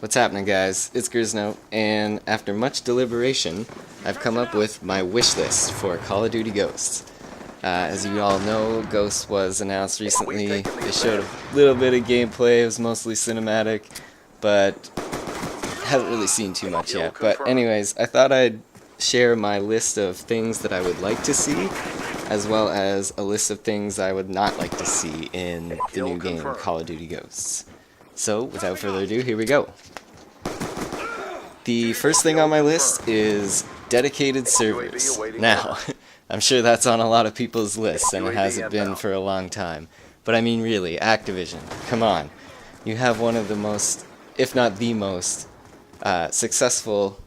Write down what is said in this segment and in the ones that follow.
What's happening, guys? It's Grisno, and after much deliberation, I've come up with my wish list for Call of Duty Ghosts. As you all know, Ghosts was announced recently. They showed a little bit of gameplay. It was mostly cinematic, but haven't really seen too much yet. But anyways, I thought I'd share my list of things that I would like to see, as well as a list of things I would not like to see in the new game, Call of Duty Ghosts. So, without further ado, here we go. The first thing on my list is dedicated servers. Now, I'm sure that's on a lot of people's lists, and it hasn't been for a long time. But I mean, really, Activision, come on. You have one of the most, if not the most, successful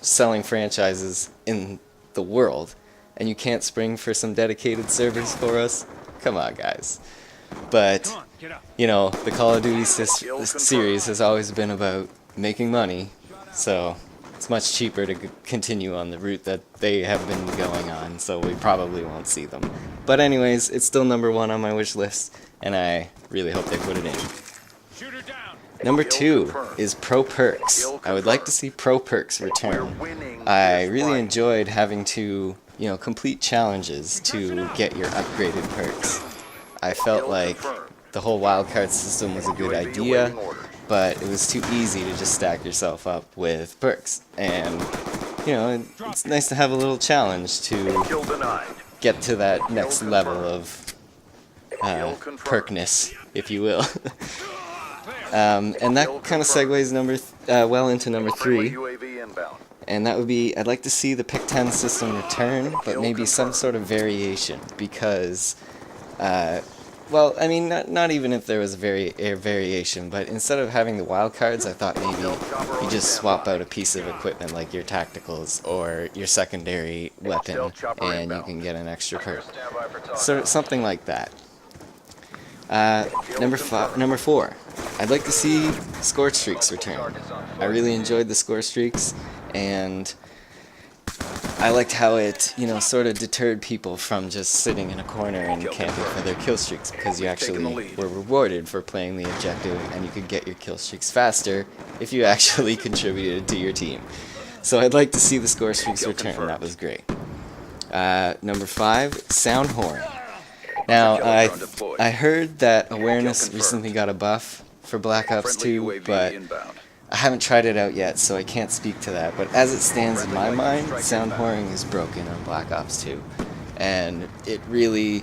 selling franchises in the world, and you can't spring for some dedicated servers for us? Come on, guys. But, you know, the Call of Duty series has always been about making money, so it's much cheaper to continue on the route that they have been going on, so we probably won't see them. But anyways, it's still number one on my wish list, and I really hope they put it in. Number 2 is Pro Perks. I would like to see Pro Perks return. I really enjoyed having to, complete challenges to get your upgraded perks. I felt like the whole wildcard system was a good idea, but it was too easy to just stack yourself up with perks. And, it's nice to have a little challenge to get to that next level of perkness, if you will. And that kind of segues well into number 3. And that would be, I'd like to see the Pick 10 system return, but maybe some sort of variation, because well, I mean, not even if there was a variation, but instead of having the wild cards, I thought maybe you just swap out a piece of equipment like your tacticals or your secondary weapon, and you can get an extra perk. So something like that. Number 4. I'd like to see score streaks return. I really enjoyed the score streaks, and I liked how it, sort of deterred people from just sitting in a corner and camping for their kill streaks, because you actually were rewarded for playing the objective, and you could get your kill streaks faster if you actually contributed to your team. So I'd like to see the score streaks return. That was great. Number 5, sound horn. Now, I heard that awareness recently got a buff for Black Ops 2, but I haven't tried it out yet, so I can't speak to that. But as it stands in my mind, sound horning is broken on Black Ops 2. And it really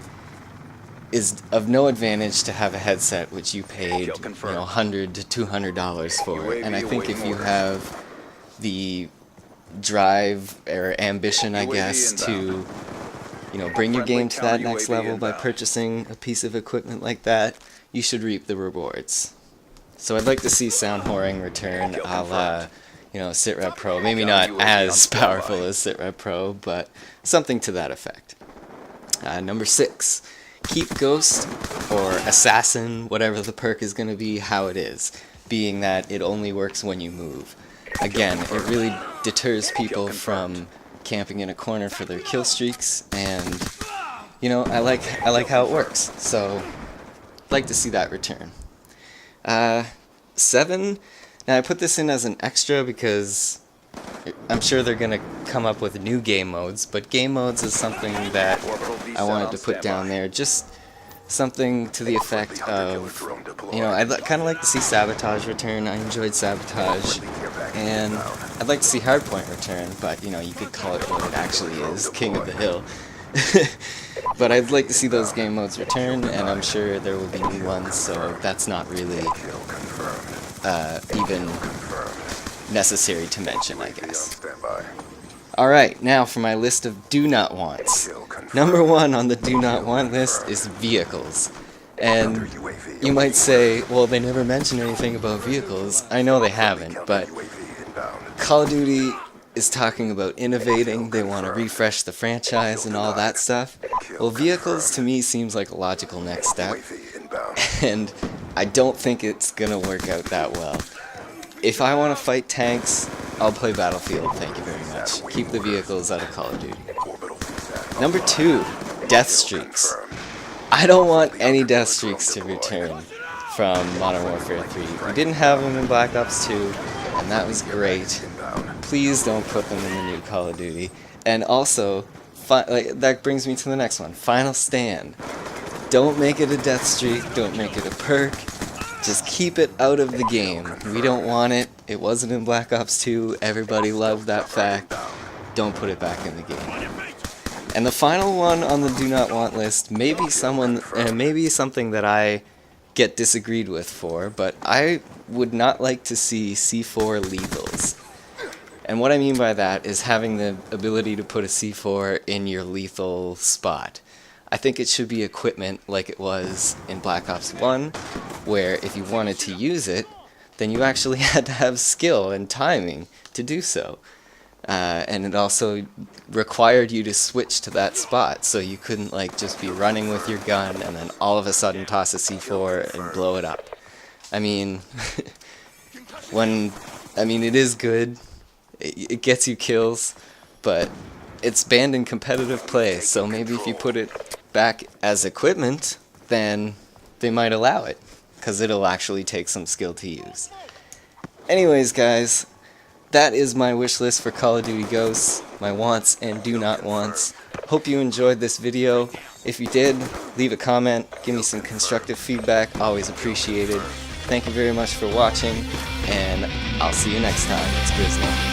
is of no advantage to have a headset which you paid, $100 to $200 for. And I think if you have the drive or ambition, I guess, to bring your game to that next level by purchasing a piece of equipment like that, you should reap the rewards. So I'd like to see sound whoring return a la, SitRep Pro. Maybe not as powerful as SitRep Pro, but something to that effect. Number 6, keep Ghost or Assassin, whatever the perk is going to be, how it is, being that it only works when you move. Again, it really deters people from camping in a corner for their kill streaks, and I like how it works, so I'd like to see that return. 7, now I put this in as an extra because I'm sure they're gonna come up with new game modes, but game modes is something that I wanted to put down there, just something to the effect of, I'd kind of like to see Sabotage return. I enjoyed Sabotage, and I'd like to see Hardpoint return, but you could call it what it actually is, King of the Hill. But I'd like to see those game modes return, and I'm sure there will be new ones, so that's not really even necessary to mention, I guess. Alright, now for my list of do not wants. Number 1 on the do not want list is vehicles. And you might say, well, they never mention anything about vehicles. I know they haven't, but Call of Duty is talking about innovating. They want to refresh the franchise and all that stuff. Well, vehicles to me seems like a logical next step, and I don't think it's gonna work out that well. If I want to fight tanks, I'll play Battlefield, thank you very much. Keep the vehicles out of Call of Duty. Number 2, death streaks. I don't want any death streaks to return. from Modern Warfare 3. We didn't have them in Black Ops 2, and that was great. Please don't put them in the new Call of Duty. And also, that brings me to the next one, Final Stand. Don't make it a death streak, don't make it a perk, just keep it out of the game. We don't want it, it wasn't in Black Ops 2, everybody loved that fact. Don't put it back in the game. And the final one on the do not want list may be something that I get disagreed with for, but I would not like to see C4 lethals. And what I mean by that is having the ability to put a C4 in your lethal spot. I think it should be equipment like it was in Black Ops 1, where if you wanted to use it, then you actually had to have skill and timing to do so. And it also required you to switch to that spot, so you couldn't like just be running with your gun and then all of a sudden toss a C4 and blow it up. I mean, it is good, it gets you kills, but it's banned in competitive play, so maybe if you put it back as equipment, then they might allow it, because it'll actually take some skill to use. Anyways, guys, that is my wish list for Call of Duty Ghosts, my wants and do not wants. Hope you enjoyed this video. If you did, leave a comment, give me some constructive feedback, always appreciated. Thank you very much for watching, and I'll see you next time. It's Grizzly.